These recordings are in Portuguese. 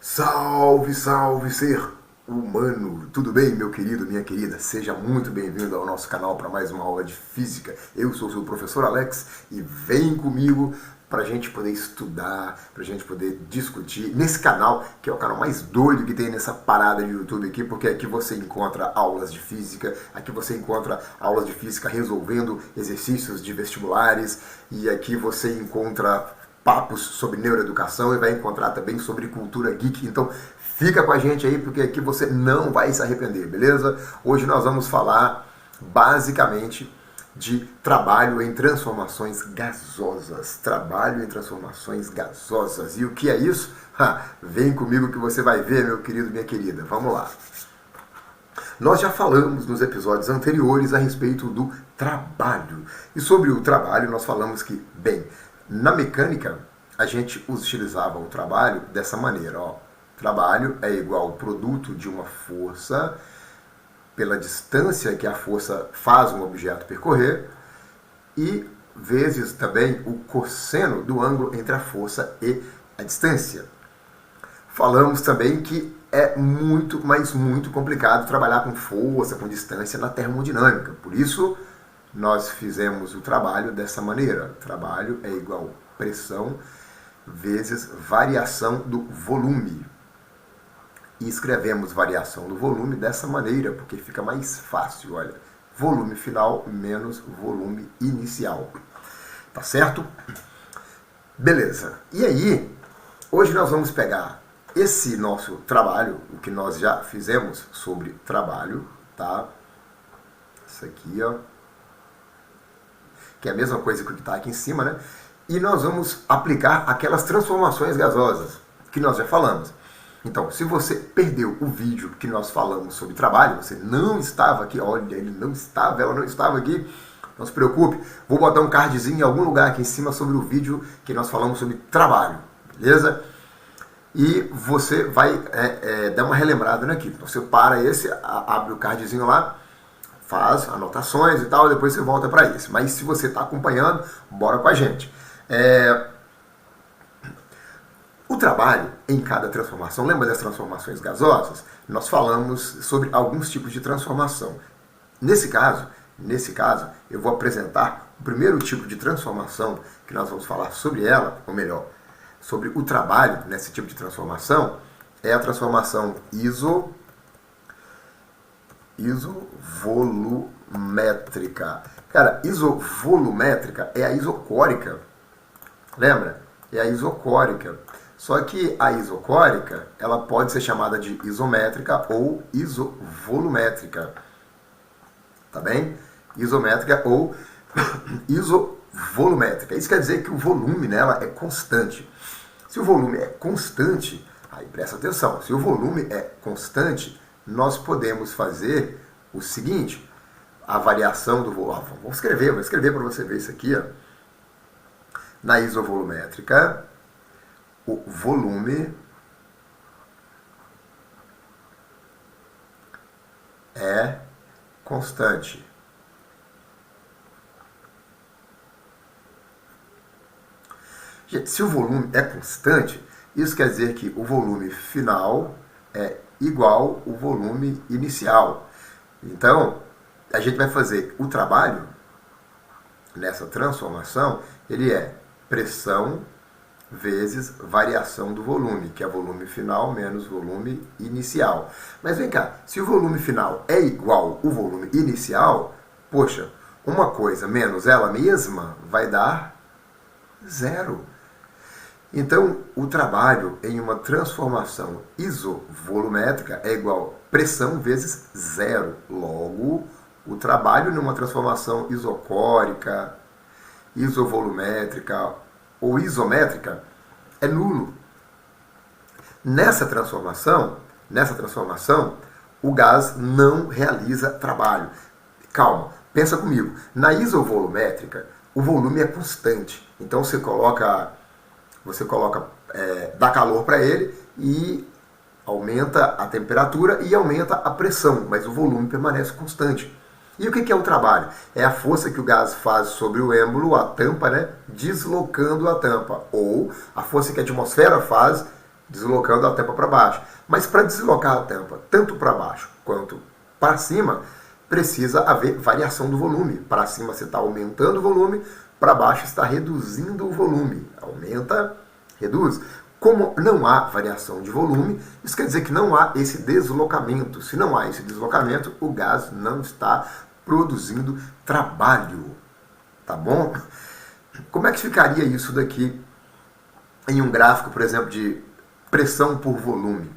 Salve, salve ser humano! Tudo bem, meu querido, minha querida? Seja muito bem-vindo ao nosso canal para mais uma aula de física. Eu sou o seu professor Alex e vem comigo para a gente poder estudar, para a gente poder discutir nesse canal, que é o canal mais doido que tem nessa parada de YouTube aqui, porque aqui você encontra aulas de física, aqui você encontra aulas de física resolvendo exercícios de vestibulares, e aqui você encontra papos sobre neuroeducação e vai encontrar também sobre cultura geek. Então fica com a gente aí, porque aqui você não vai se arrepender, beleza? Hoje nós vamos falar basicamente de trabalho em transformações gasosas. Trabalho em transformações gasosas. E o que é isso? Vem comigo que você vai ver, meu querido, minha querida. Vamos lá. Nós já falamos nos episódios anteriores a respeito do trabalho. E sobre o trabalho nós falamos que, bem, na mecânica a gente utilizava o trabalho dessa maneira, ó. Trabalho é igual ao produto de uma força pela distância que a força faz um objeto percorrer e vezes também o cosseno do ângulo entre a força e a distância. Falamos também que é muito, mas muito complicado trabalhar com força, com distância na termodinâmica. Por isso, nós fizemos o trabalho dessa maneira. Trabalho é igual pressão vezes variação do volume. E escrevemos variação do volume dessa maneira, porque fica mais fácil, olha. Volume final menos volume inicial. Tá certo? Beleza. E aí, hoje nós vamos pegar esse nosso trabalho, o que nós já fizemos sobre trabalho, tá? Isso aqui, ó. Que é a mesma coisa que o que está aqui em cima, né? E nós vamos aplicar aquelas transformações gasosas que nós já falamos. Então, se você perdeu o vídeo que nós falamos sobre trabalho, você não estava aqui, olha, ele não estava, ela não estava aqui, não se preocupe, vou botar um cardzinho em algum lugar aqui em cima sobre o vídeo que nós falamos sobre trabalho, beleza? E você vai dar uma relembrada aqui. Então, você para esse, abre o cardzinho lá, faz anotações e tal, e depois você volta para esse. Mas se você está acompanhando, bora com a gente. O trabalho em cada transformação, lembra das transformações gasosas? Nós falamos sobre alguns tipos de transformação. Nesse caso, eu vou apresentar o primeiro tipo de transformação que nós vamos falar sobre ela, ou melhor, sobre o trabalho nesse tipo de transformação, é a transformação isovolumétrica. Cara, isovolumétrica é a isocórica. Lembra? É a isocórica. Só que a isocórica, ela pode ser chamada de isométrica ou isovolumétrica. Tá bem? Isométrica ou isovolumétrica. Isso quer dizer que o volume nela é constante. Se o volume é constante, aí presta atenção, se o volume é constante, nós podemos fazer o seguinte, a variação do volume. Vou escrever para você ver isso aqui, ó. Na isovolumétrica, o volume é constante. Gente, se o volume é constante, isso quer dizer que o volume final é igual ao volume inicial. Então, a gente vai fazer o trabalho nessa transformação, ele é pressão vezes variação do volume, que é volume final menos volume inicial. Mas vem cá, se o volume final é igual ao volume inicial, poxa, uma coisa menos ela mesma vai dar zero. Então, o trabalho em uma transformação isovolumétrica é igual a pressão vezes zero. Logo, o trabalho numa transformação isocórica, isovolumétrica ou isométrica é nulo. Nessa transformação, o gás não realiza trabalho. Calma, pensa comigo. Na isovolumétrica, o volume é constante. Então você coloca dá calor para ele e aumenta a temperatura e aumenta a pressão, mas o volume permanece constante. E o que é o trabalho? É a força que o gás faz sobre o êmbolo, a tampa, né, deslocando a tampa. Ou a força que a atmosfera faz deslocando a tampa para baixo. Mas para deslocar a tampa tanto para baixo quanto para cima, precisa haver variação do volume. Para cima você está aumentando o volume, para baixo está reduzindo o volume. Aumenta, reduz. Como não há variação de volume, isso quer dizer que não há esse deslocamento. Se não há esse deslocamento, o gás não está produzindo trabalho. Tá bom? Como é que ficaria isso daqui em um gráfico, por exemplo, de pressão por volume?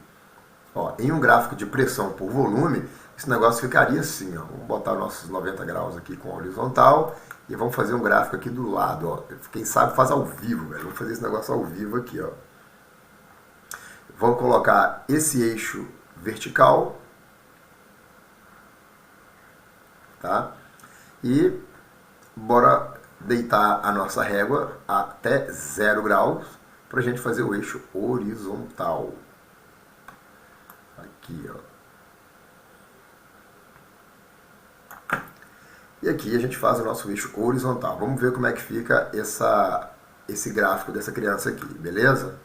Ó, em um gráfico de pressão por volume, esse negócio ficaria assim. Ó. Vamos botar nossos 90 graus aqui com a horizontal e vamos fazer um gráfico aqui do lado. Ó. Quem sabe faz ao vivo, velho. Vamos fazer esse negócio ao vivo aqui. Ó. Vamos colocar esse eixo vertical. Tá? E bora deitar a nossa régua até 0 graus para a gente fazer o eixo horizontal. Aqui, ó. E aqui a gente faz o nosso eixo horizontal. Vamos ver como é que fica esse gráfico dessa criança aqui, beleza?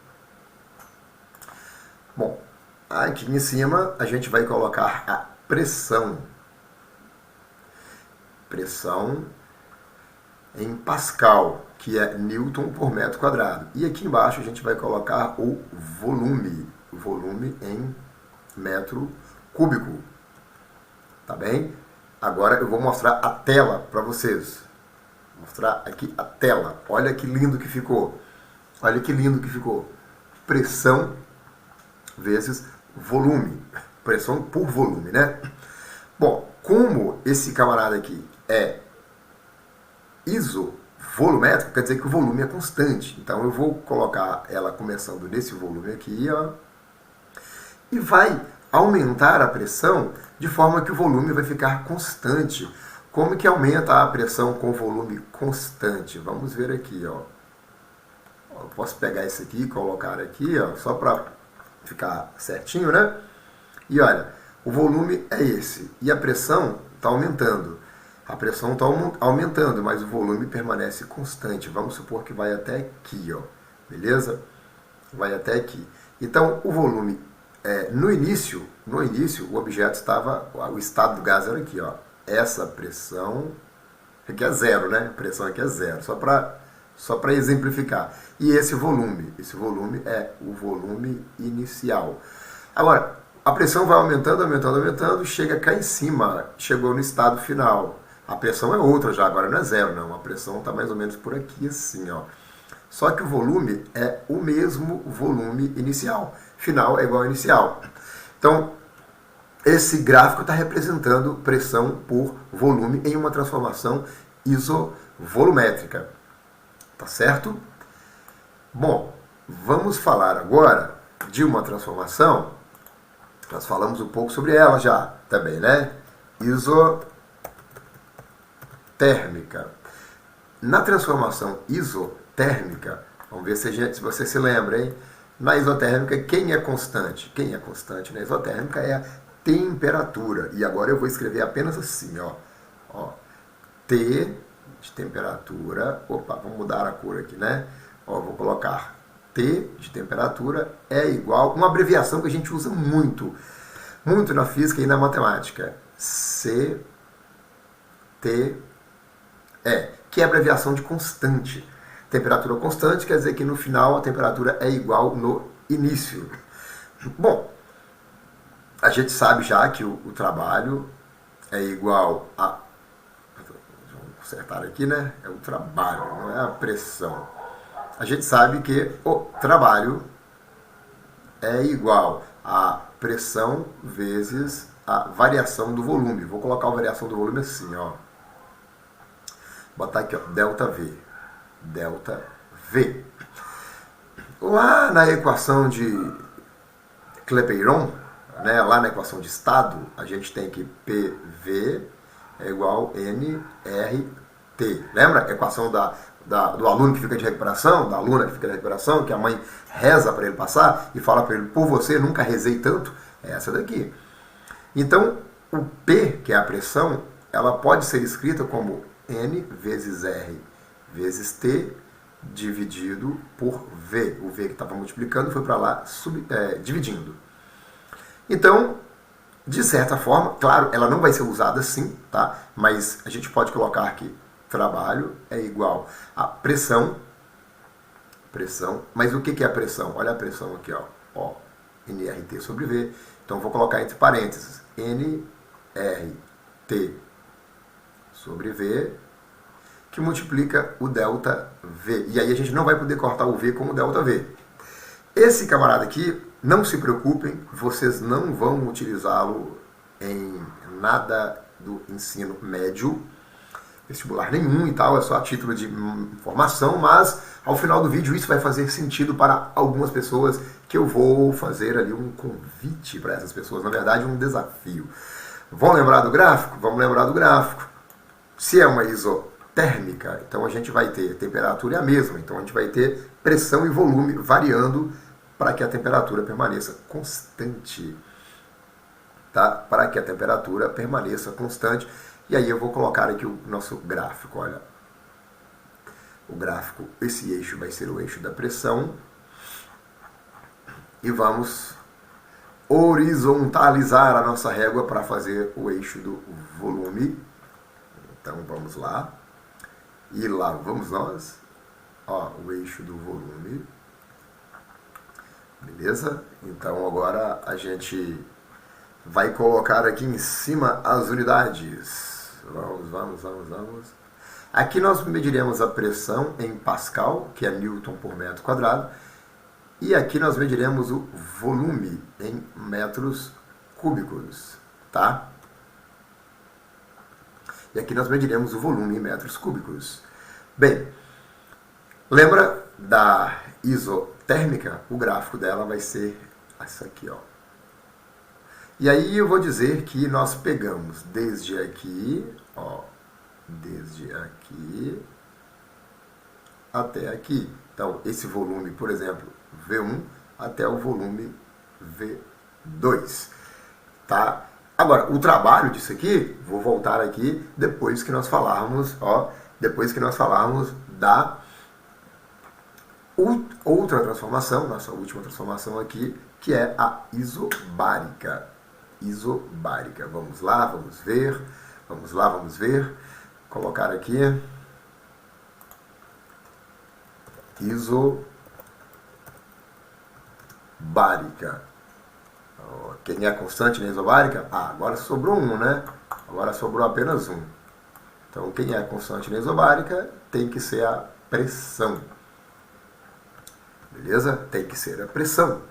Bom, aqui em cima a gente vai colocar a pressão. Pressão em Pascal, que é Newton por metro quadrado. E aqui embaixo a gente vai colocar o volume em metro cúbico. Tá bem? Agora eu vou mostrar a tela para vocês. Vou mostrar aqui a tela. Olha que lindo que ficou. Olha que lindo que ficou. Pressão vezes volume. Pressão por volume, né? Bom, como esse camarada aqui é isovolumétrico, quer dizer que o volume é constante. Então eu vou colocar ela começando nesse volume aqui, ó, e vai aumentar a pressão de forma que o volume vai ficar constante. Como que aumenta a pressão com volume constante? Vamos ver aqui, ó. Eu posso pegar esse aqui e colocar aqui, ó, só para ficar certinho, né? E olha, o volume é esse e a pressão está aumentando. A pressão está aumentando, mas o volume permanece constante. Vamos supor que vai até aqui, ó. Beleza? Vai até aqui. Então, o volume, no início, o objeto estava, o estado do gás era aqui, ó. Essa pressão, aqui é 0, né? A pressão aqui é 0, só para exemplificar. E esse volume é o volume inicial. Agora, a pressão vai aumentando, aumentando, aumentando, chega cá em cima, chegou no estado final. A pressão é outra já, agora não é 0, não. A pressão está mais ou menos por aqui, assim, ó. Só que o volume é o mesmo volume inicial. Final é igual ao inicial. Então, esse gráfico está representando pressão por volume em uma transformação isovolumétrica. Tá certo? Bom, vamos falar agora de uma transformação. Nós falamos um pouco sobre ela já, também, né? Isotérmica. Na transformação isotérmica, vamos ver se você se lembra, hein? Na isotérmica, quem é constante? Quem é constante na isotérmica é a temperatura. E agora eu vou escrever apenas assim, ó. T de temperatura. Opa, vamos mudar a cor aqui, né? Ó, vou colocar T de temperatura é igual, uma abreviação que a gente usa muito na física e na matemática. CTE, que é a abreviação de constante. Temperatura constante quer dizer que no final a temperatura é igual no início. Bom, a gente sabe já que o trabalho é igual a... Vamos consertar aqui, né? É o trabalho, não é a pressão. A gente sabe que o trabalho é igual a pressão vezes a variação do volume. Vou colocar a variação do volume assim, ó. Botar aqui, ó, ΔV. ΔV. Lá na equação de Clapeyron, né, lá na equação de estado, a gente tem que PV é igual nRT. Lembra a equação do aluno que fica de recuperação, da aluna que fica de recuperação, que a mãe reza para ele passar e fala para ele, por você, nunca rezei tanto? É essa daqui. Então, o P, que é a pressão, ela pode ser escrita como N vezes R vezes T dividido por V. O V que estava multiplicando foi para lá dividindo. Então, de certa forma, claro, ela não vai ser usada assim, tá? Mas a gente pode colocar aqui, trabalho é igual a pressão, mas o que é a pressão? Olha a pressão aqui, ó, nRT sobre V. Então, eu vou colocar entre parênteses, nRT sobre V, que multiplica o delta V. E aí a gente não vai poder cortar o V como delta V. Esse camarada aqui, não se preocupem, vocês não vão utilizá-lo em nada do ensino médio, vestibular nenhum e tal, é só a título de informação, mas ao final do vídeo isso vai fazer sentido para algumas pessoas, que eu vou fazer ali um convite para essas pessoas, na verdade um desafio. Vão lembrar do gráfico? Vamos lembrar do gráfico. Se é uma isotérmica, então a gente vai ter temperatura é a mesma, então a gente vai ter pressão e volume variando para que a temperatura permaneça constante. Tá? Para que a temperatura permaneça constante. E aí eu vou colocar aqui o nosso gráfico, olha. O gráfico, esse eixo vai ser o eixo da pressão. E vamos horizontalizar a nossa régua para fazer o eixo do volume. Então vamos lá. E lá vamos nós. Ó, o eixo do volume. Beleza? Então agora a gente vai colocar aqui em cima as unidades. Vamos. Aqui nós mediremos a pressão em Pascal, que é Newton por metro quadrado. E aqui nós mediremos o volume em metros cúbicos, tá? E aqui nós mediremos o volume em metros cúbicos. Bem, lembra da isotérmica? O gráfico dela vai ser essa aqui, ó. E aí eu vou dizer que nós pegamos desde aqui, ó, desde aqui até aqui. Então, esse volume, por exemplo, V1 até o volume V2, tá? Agora, o trabalho disso aqui, vou voltar aqui depois que nós falarmos, ó, depois que nós falarmos da outra transformação, nossa última transformação aqui, que é a isobárica. Isobárica. Vamos lá, vamos ver. Vamos lá, vamos ver. Colocar aqui. Isobárica. Quem é constante na isobárica? Ah, agora sobrou um, né? Agora sobrou apenas um. Então, quem é constante na isobárica tem que ser a pressão. Beleza? Tem que ser a pressão.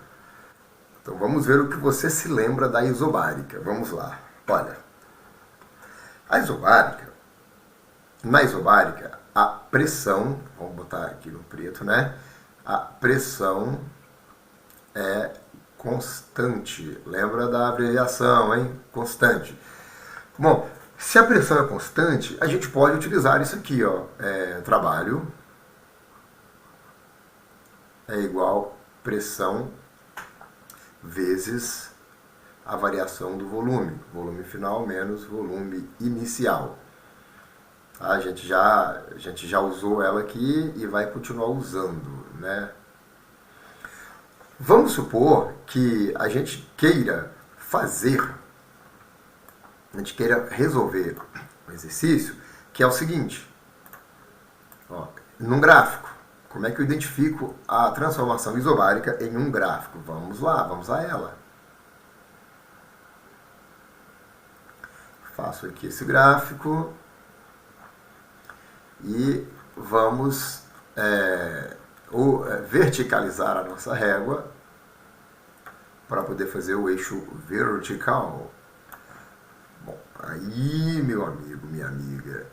Então, vamos ver o que você se lembra da isobárica. Vamos lá. Olha, a isobárica, na isobárica, a pressão, vamos botar aqui no preto, né? A pressão é constante. Lembra da abreviação, hein? Constante. Bom, se a pressão é constante, a gente pode utilizar isso aqui, ó. Trabalho é igual pressão vezes a variação do volume. Volume final menos volume inicial. A gente já usou ela aqui e vai continuar usando, né? Vamos supor que a gente queira resolver um exercício que é o seguinte, ó, num gráfico. Como é que eu identifico a transformação isobárica em um gráfico? Vamos lá, vamos a ela. Faço aqui esse gráfico e vamos verticalizar a nossa régua para poder fazer o eixo vertical. Bom, aí, meu amigo, minha amiga.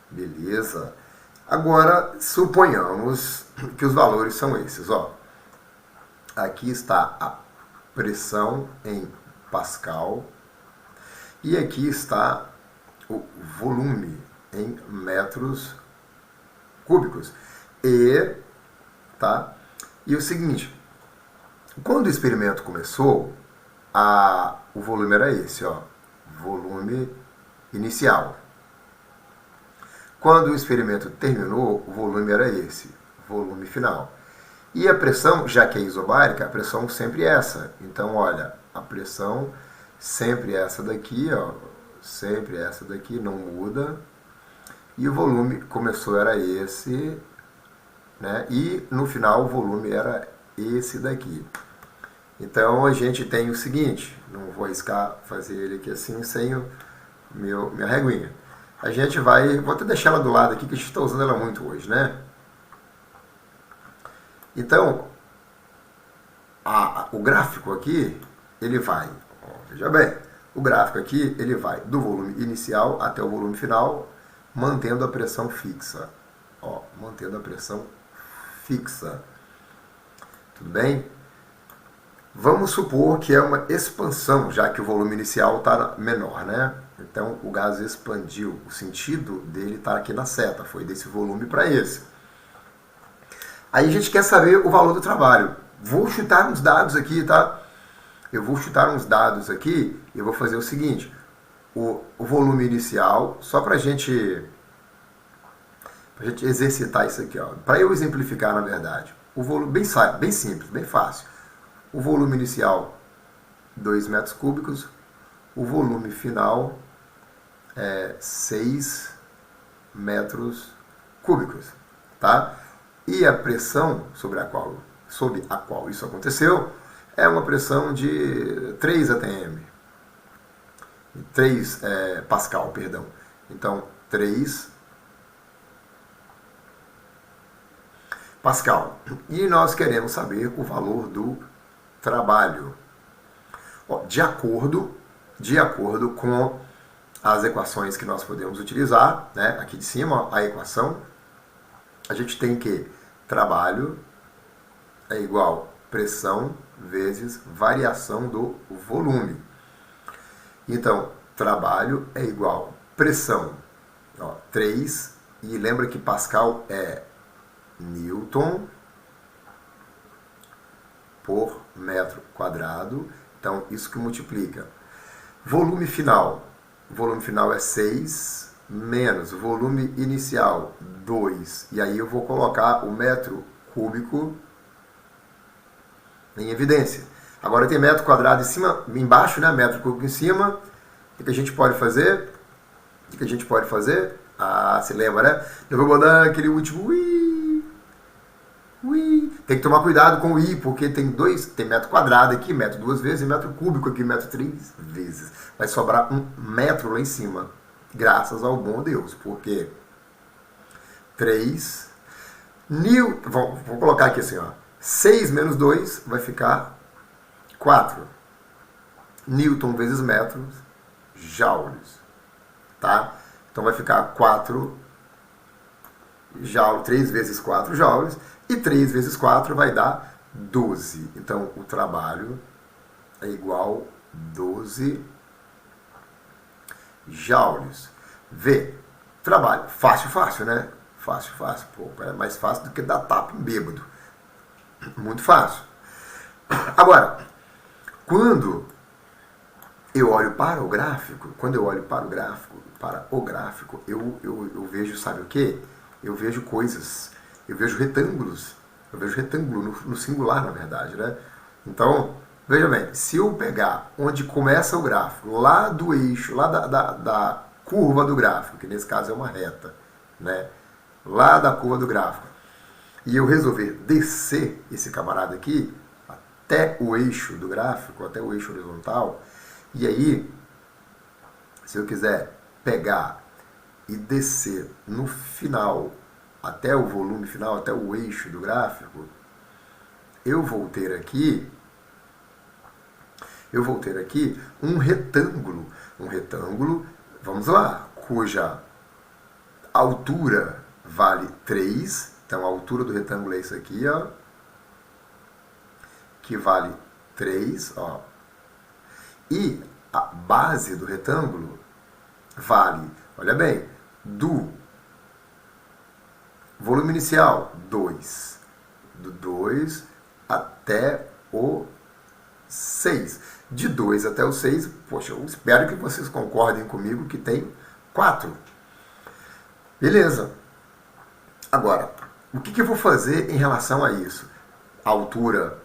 Beleza. Agora, suponhamos que os valores são esses, ó. Aqui está a pressão em Pascal e aqui está o volume em metros cúbicos. E o seguinte, quando o experimento começou, o volume era esse, ó, volume inicial. Quando o experimento terminou, o volume era esse, volume final. E a pressão, já que é isobárica, a pressão sempre é essa. Então, olha, a pressão sempre é essa daqui, ó, sempre é essa daqui, não muda. E o volume começou era esse, né? E no final o volume era esse daqui. Então a gente tem o seguinte, não vou arriscar fazer ele aqui assim sem minha reguinha. A gente vai, vou até deixar ela do lado aqui que a gente está usando ela muito hoje, né? Então, o gráfico aqui, ele vai, ó, veja bem, o gráfico aqui, ele vai do volume inicial até o volume final, mantendo a pressão fixa. Ó, mantendo a pressão fixa. Tudo bem? Vamos supor que é uma expansão, já que o volume inicial está menor, né? Então o gás expandiu. O sentido dele está aqui na seta, foi desse volume para esse. Aí a gente quer saber o valor do trabalho. Vou chutar uns dados aqui, tá? Eu vou chutar uns dados aqui e eu vou fazer o seguinte. O volume inicial, só para a gente exercitar isso aqui, para eu exemplificar na verdade. O volume bem simples, bem fácil. O volume inicial 2 metros cúbicos, o volume final é 6 metros cúbicos, tá? E a pressão sob a qual isso aconteceu é uma pressão de 3 atm. 3 Pascal, perdão. Então, 3 Pascal. E nós queremos saber o valor do trabalho. Ó, de acordo com as equações que nós podemos utilizar, né? Aqui de cima, ó, a equação, a gente tem que trabalho é igual pressão vezes variação do volume. Então, trabalho é igual pressão, ó, 3, e lembra que Pascal é Newton por metro quadrado, então isso que multiplica. Volume final é 6 menos volume inicial 2, e aí eu vou colocar o metro cúbico em evidência. Agora tem metro quadrado em cima, embaixo, né, metro cúbico em cima. O que a gente pode fazer? Ah, se lembra, né? Eu vou botar aquele último Tem que tomar cuidado com o i, porque tem metro quadrado aqui, metro 2 vezes, e metro cúbico aqui, metro 3 vezes. Vai sobrar 1 metro lá em cima, graças ao bom Deus, porque 3 vou colocar aqui assim, ó, 6 menos 2 vai ficar 4. Newton vezes metros, joules, tá? Então vai ficar 4 joules, 3 vezes 4 joules, e 3 vezes 4 vai dar 12. Então, o trabalho é igual 12 joules. V. Trabalho. Fácil, né? Fácil. Pô, é mais fácil do que dar tapa em bêbado. Muito fácil. Agora, quando eu olho para o gráfico, eu vejo, sabe o quê? Eu vejo coisas, eu vejo retângulos, no singular, na verdade, né? Então, veja bem, se eu pegar onde começa o gráfico, lá do eixo, lá da curva do gráfico, que nesse caso é uma reta, né? Lá da curva do gráfico, e eu resolver descer esse camarada aqui, até o eixo do gráfico, até o eixo horizontal, e aí, se eu quiser pegar e descer no final, até o volume final, até o eixo do gráfico, eu vou ter aqui um retângulo, vamos lá, cuja altura vale 3, então a altura do retângulo é isso aqui, ó, que vale 3, ó, e a base do retângulo vale, olha bem, do volume inicial, 2. Do 2 até o 6. De 2 até o 6, poxa, eu espero que vocês concordem comigo que tem 4. Beleza. Agora, o que eu vou fazer em relação a isso? Altura,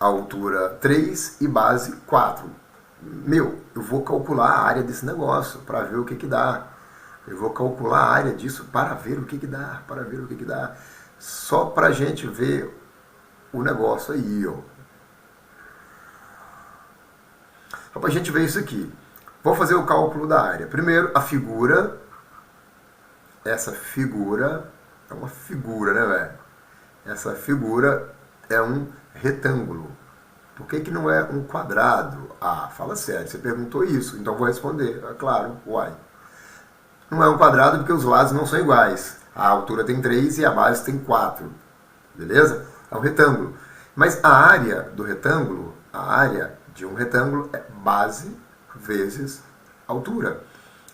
altura 3 e base 4. Meu, eu vou calcular a área desse negócio para ver o que dá. Eu vou calcular a área disso para ver o que dá, para ver o que dá. Só para a gente ver o negócio aí, ó. Só para a gente ver isso aqui. Vou fazer o cálculo da área. Primeiro, a figura. Essa figura é uma figura, né, velho? Essa figura é um retângulo. Por que não é um quadrado? Ah, fala sério, você perguntou isso, então vou responder. É claro, uai. Não é um quadrado porque os lados não são iguais. A altura tem 3 e a base tem 4. Beleza? É um retângulo. Mas a área do retângulo, a área de um retângulo é base vezes altura.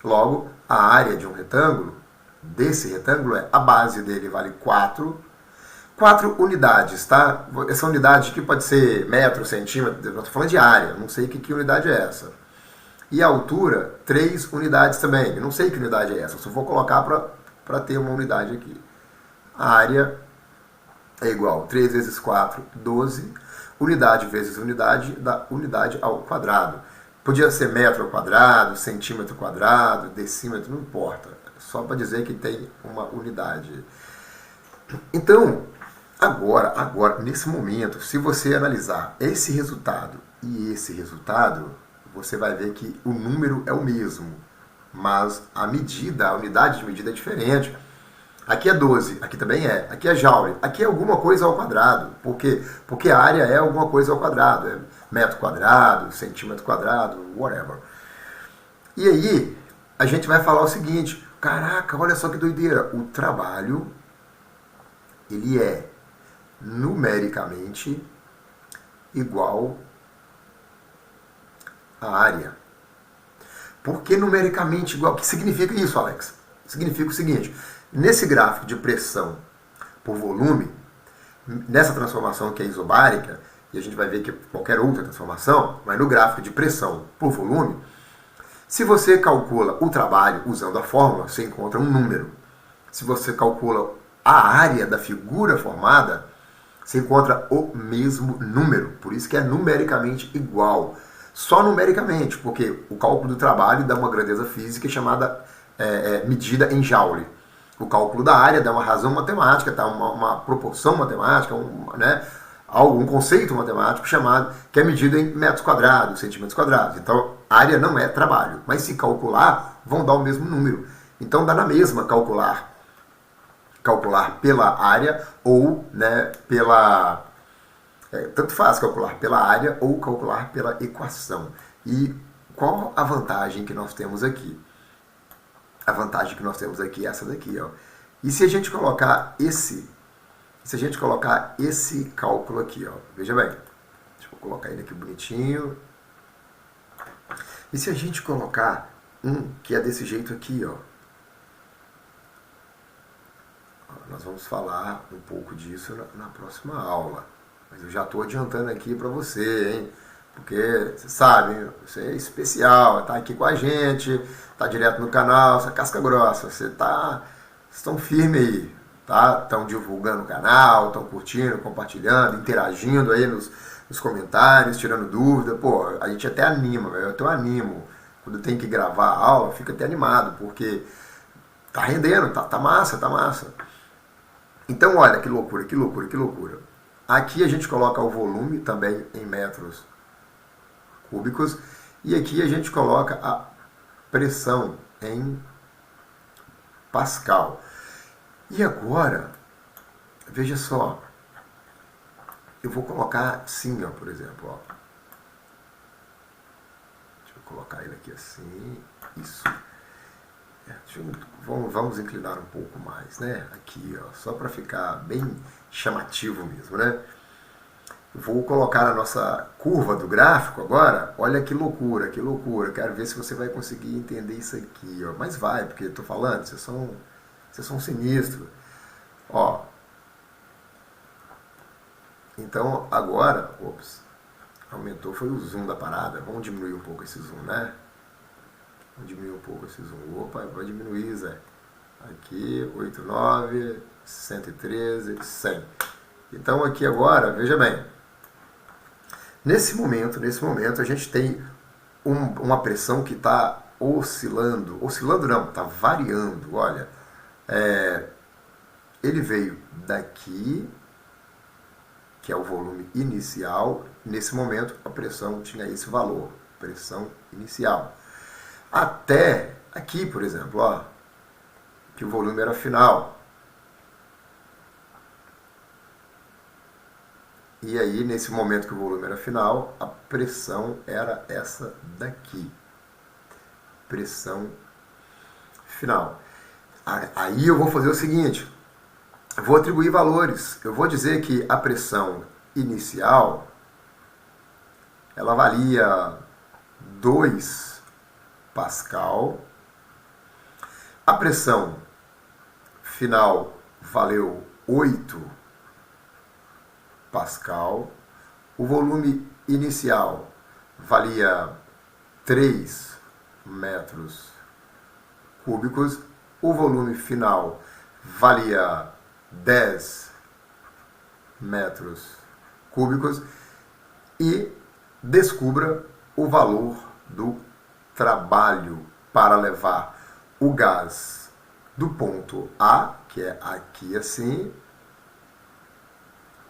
Logo, a área de um retângulo, desse retângulo, é a base dele vale 4 unidades, tá? Essa unidade aqui pode ser metro, centímetro, eu estou falando de área, não sei que unidade é essa. E a altura, 3 unidades também, eu não sei que unidade é essa, eu só vou colocar para ter uma unidade aqui. A área é igual 3 vezes 4, 12, unidade vezes unidade dá unidade ao quadrado. Podia ser metro ao quadrado, centímetro quadrado, decímetro, não importa, só para dizer que tem uma unidade. Então, agora, nesse momento, se você analisar esse resultado e esse resultado, você vai ver que o número é o mesmo, mas a medida, a unidade de medida é diferente. Aqui é 12, aqui também é, aqui é joule, aqui é alguma coisa ao quadrado, porque a área é alguma coisa ao quadrado, é metro quadrado, centímetro quadrado, whatever. E aí, a gente vai falar o seguinte, caraca, olha só que doideira, o trabalho, ele é numericamente igual à área. Por que numericamente igual? O que significa isso, Alex? Significa o seguinte, nesse gráfico de pressão por volume, nessa transformação que é isobárica, e a gente vai ver que qualquer outra transformação, mas no gráfico de pressão por volume, se você calcula o trabalho usando a fórmula, você encontra um número. Se você calcula a área da figura formada, você encontra o mesmo número. Por isso que é numericamente igual. Só numericamente, porque o cálculo do trabalho dá uma grandeza física chamada medida em joule. O cálculo da área dá uma razão matemática, dá uma proporção matemática, um conceito matemático chamado, que é medido em metros quadrados, centímetros quadrados. Então, área não é trabalho, mas se calcular, vão dar o mesmo número. Então, dá na mesma calcular pela área ou pela... tanto faz calcular pela área ou calcular pela equação. E qual a vantagem que nós temos aqui? A vantagem que nós temos aqui é essa daqui, ó. E se a gente colocar esse cálculo aqui, ó, veja bem, deixa eu colocar ele aqui bonitinho. E se a gente colocar um que é desse jeito aqui, ó, nós vamos falar um pouco disso na próxima aula. Mas eu já estou adiantando aqui para você, hein? Porque, você sabe, você é especial, está aqui com a gente, está direto no canal, você é casca grossa, vocês estão firmes aí, tá? Estão divulgando o canal, estão curtindo, compartilhando, interagindo aí nos comentários, tirando dúvida. Pô, a gente até anima, eu até animo. Quando tem que gravar a aula, fica até animado, porque tá rendendo, tá massa, tá massa. Então, olha, que loucura, que loucura, que loucura. Aqui a gente coloca o volume também em metros cúbicos e aqui a gente coloca a pressão em Pascal. E agora, veja só, eu vou colocar assim, ó, por exemplo, ó. Deixa eu colocar ele aqui assim, isso. Vamos inclinar um pouco mais, né? Aqui, ó, só para ficar bem chamativo mesmo, né? Vou colocar a nossa curva do gráfico agora. Olha que loucura, que loucura. Quero ver se você vai conseguir entender isso aqui, ó. Mas vai, porque eu tô falando, vocês são sinistros. Ó. Então, agora, ops, aumentou, foi o zoom da parada. Vamos diminuir um pouco esse zoom, né? Vamos diminuir um pouco esse zoom. Opa, vai diminuir, Zé. Aqui, 89, 113, 100. Então aqui agora, veja bem, nesse momento a gente tem uma pressão que está oscilando não, está variando, olha, ele veio daqui, que é o volume inicial, nesse momento a pressão tinha esse valor, pressão inicial, até aqui, por exemplo, ó, que o volume era final. E aí, nesse momento que o volume era final, a pressão era essa daqui. Pressão final. Aí eu vou fazer o seguinte, vou atribuir valores. Eu vou dizer que a pressão inicial, ela valia 2 Pascal. A pressão final valeu 8 Pascal. O volume inicial valia 3 metros cúbicos. O volume final valia 10 metros cúbicos. E descubra o valor do trabalho para levar o gás do ponto A, que é aqui assim,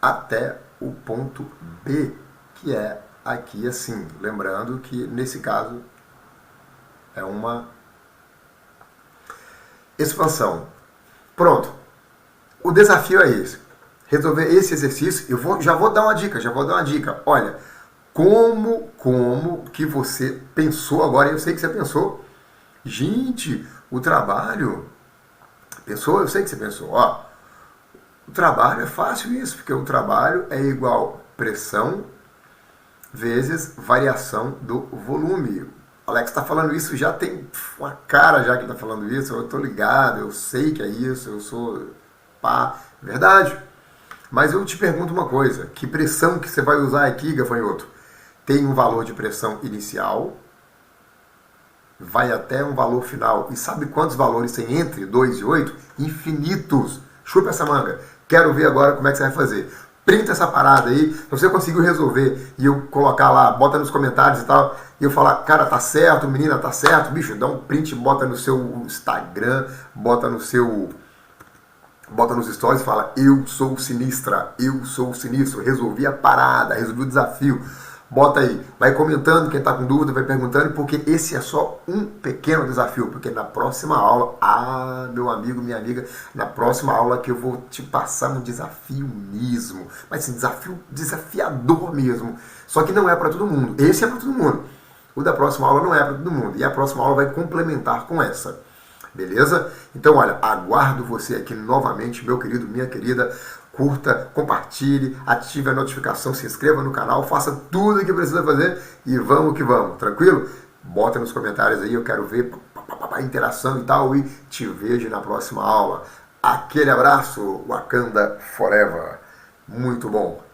até o ponto B, que é aqui assim. Lembrando que nesse caso é uma expansão. Pronto. O desafio é esse. Resolver esse exercício. Já vou dar uma dica. Olha, como que você pensou agora? Eu sei que você pensou. Gente, o trabalho... Pensou? Eu sei que você pensou. Ó, o trabalho é fácil isso, porque o trabalho é igual pressão vezes variação do volume. O Alex está falando isso, já tem uma cara já que está falando isso, eu estou ligado, eu sei que é isso, eu sou pá, verdade. Mas eu te pergunto uma coisa, que pressão que você vai usar aqui, gafanhoto? Tem um valor de pressão inicial, vai até um valor final. E sabe quantos valores tem entre 2 e 8? Infinitos. Chupa essa manga. Quero ver agora como é que você vai fazer. Printa essa parada aí. Se você conseguiu resolver e eu colocar lá, bota nos comentários e tal, e eu falar, cara, tá certo, menina, tá certo, bicho, dá um print, bota no seu Instagram, bota nos stories e fala, eu sou sinistra, eu sou sinistro, resolvi a parada, resolvi o desafio. Bota aí, vai comentando, quem está com dúvida vai perguntando, porque esse é só um pequeno desafio, porque na próxima aula, meu amigo, minha amiga, na próxima aula que eu vou te passar um desafio mesmo, mas assim, desafio desafiador mesmo, só que não é para todo mundo, esse é para todo mundo, o da próxima aula não é para todo mundo, e a próxima aula vai complementar com essa. Beleza? Então, olha, aguardo você aqui novamente, meu querido, minha querida. Curta, compartilhe, ative a notificação, se inscreva no canal, faça tudo o que precisa fazer e vamos que vamos, tranquilo? Bota nos comentários aí, eu quero ver a interação e tal e te vejo na próxima aula. Aquele abraço, Wakanda Forever. Muito bom.